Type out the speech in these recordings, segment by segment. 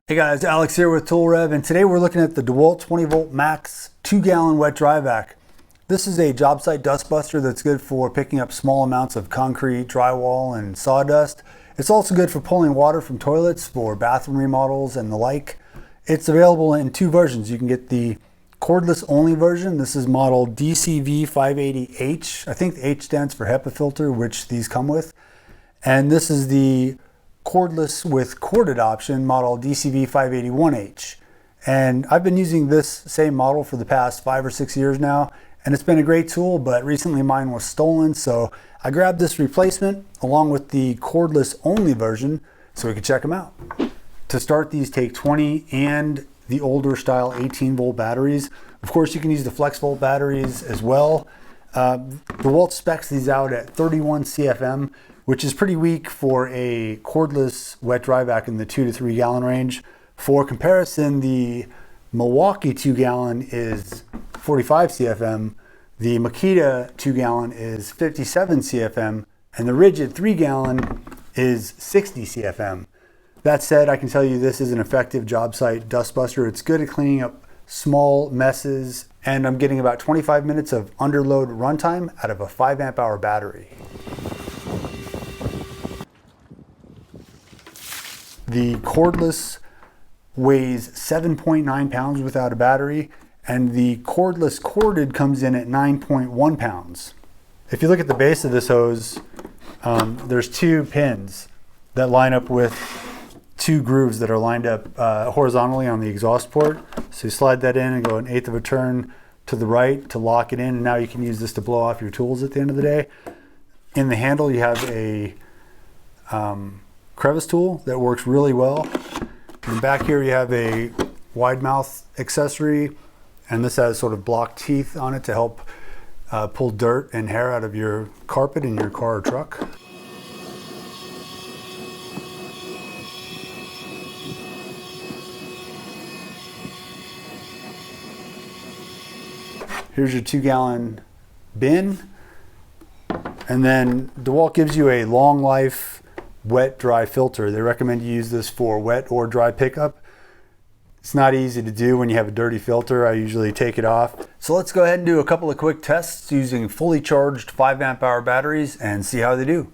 Hey guys, Alex here with ToolRev, and today we're looking at the DeWalt 20 volt max 2-gallon wet dry vac. This is a job site dust buster that's good for picking up small amounts of concrete, drywall, and sawdust. It's also good for pulling water from toilets for bathroom remodels and the like. It's available in two versions. You can get the cordless only version. This is model DCV580H. I think the H stands for HEPA filter, which these come with. And this is the cordless with corded option, model DCV581H. And I've been using this same model for the past 5 or 6 years now, and it's been a great tool, but recently mine was stolen, so I grabbed this replacement along with the cordless only version so we could check them out. To start, these take 20 and the older style 18 volt batteries. Of course, you can use the flex volt batteries as well. DeWalt specs these out at 31 CFM, which is pretty weak for a cordless wet dry vac in the 2 to 3 gallon range. For comparison, the Milwaukee 2 gallon is 45 CFM, the Makita 2 gallon is 57 CFM, and the Rigid 3 gallon is 60 CFM. That said, I can tell you this is an effective job site dust buster. It's good at cleaning up small messes, and I'm getting about 25 minutes of underload runtime out of a 5 amp hour battery. The cordless weighs 7.9 pounds without a battery, and the cordless corded comes in at 9.1 pounds. If you look at the base of this hose, there's 2 pins that line up with 2 grooves that are lined up horizontally on the exhaust port. So you slide that in and go 1/8 of a turn to the right to lock it in, and now you can use this to blow off your tools at the end of the day. In the handle you have a crevice tool that works really well. And back here you have a wide mouth accessory, and this has sort of block teeth on it to help pull dirt and hair out of your carpet in your car or truck. Here's your 2 gallon bin, and then DeWalt gives you a long life wet dry filter. They recommend you use this for wet or dry pickup. It's not easy to do when you have a dirty filter. I usually take it off. So let's go ahead and do a couple of quick tests using fully charged 5 amp hour batteries and see how they do.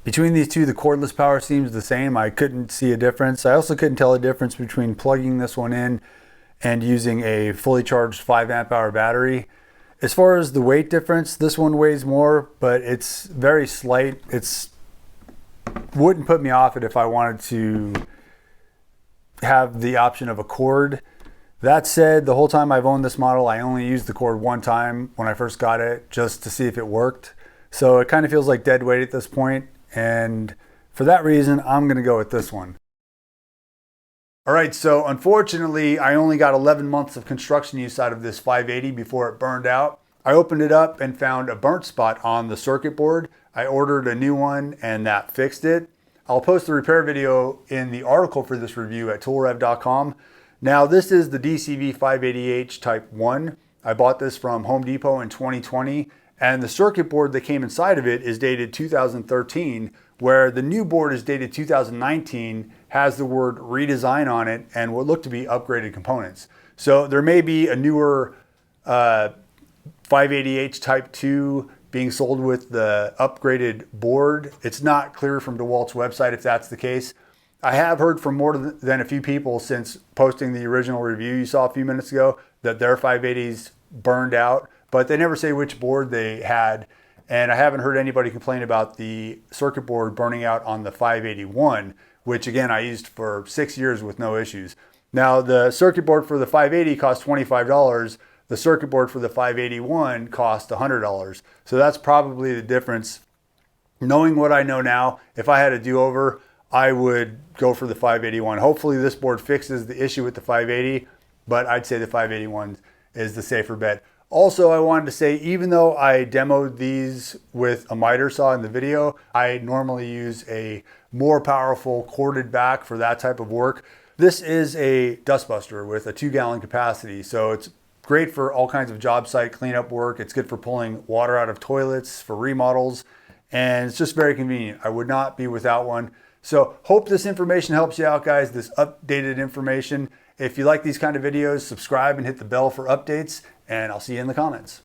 Between these two, the cordless power seems the same. I couldn't see a difference. I also couldn't tell a difference between plugging this one in and using a fully charged 5 amp hour battery. As far as the weight difference, this one weighs more, but it's very slight. Wouldn't put me off it if I wanted to have the option of a cord. That said, the whole time I've owned this model, I only used the cord one time when I first got it, just to see if it worked. So it kind of feels like dead weight at this point. And for that reason, I'm going to go with this one. All right, so unfortunately, I only got 11 months of construction use out of this 580 before it burned out. I opened it up and found a burnt spot on the circuit board. I ordered a new one and that fixed it. I'll post the repair video in the article for this review at toolrev.com. Now, this is the DCV580H Type 1. I bought this from Home Depot in 2020. And the circuit board that came inside of it is dated 2013, where the new board is dated 2019, has the word redesign on it and what look to be upgraded components. So there may be a newer 580H Type 2 being sold with the upgraded board. It's not clear from DeWalt's website if that's the case. I have heard from more than a few people since posting the original review you saw a few minutes ago that their 580s burned out, but they never say which board they had. And I haven't heard anybody complain about the circuit board burning out on the 581, which again, I used for 6 years with no issues. Now the circuit board for the 580 cost $25. The circuit board for the 581 cost $100. So that's probably the difference. Knowing what I know now, if I had a do-over, I would go for the 581. Hopefully this board fixes the issue with the 580, but I'd say the 581 is the safer bet. Also, I wanted to say, even though I demoed these with a miter saw in the video, I normally use a more powerful corded vac for that type of work. This is a dustbuster with a 2-gallon capacity, so it's great for all kinds of job site cleanup work. It's good for pulling water out of toilets, for remodels, and it's just very convenient. I would not be without one. So hope this information helps you out, guys, this updated information. If you like these kind of videos, subscribe and hit the bell for updates, and I'll see you in the comments.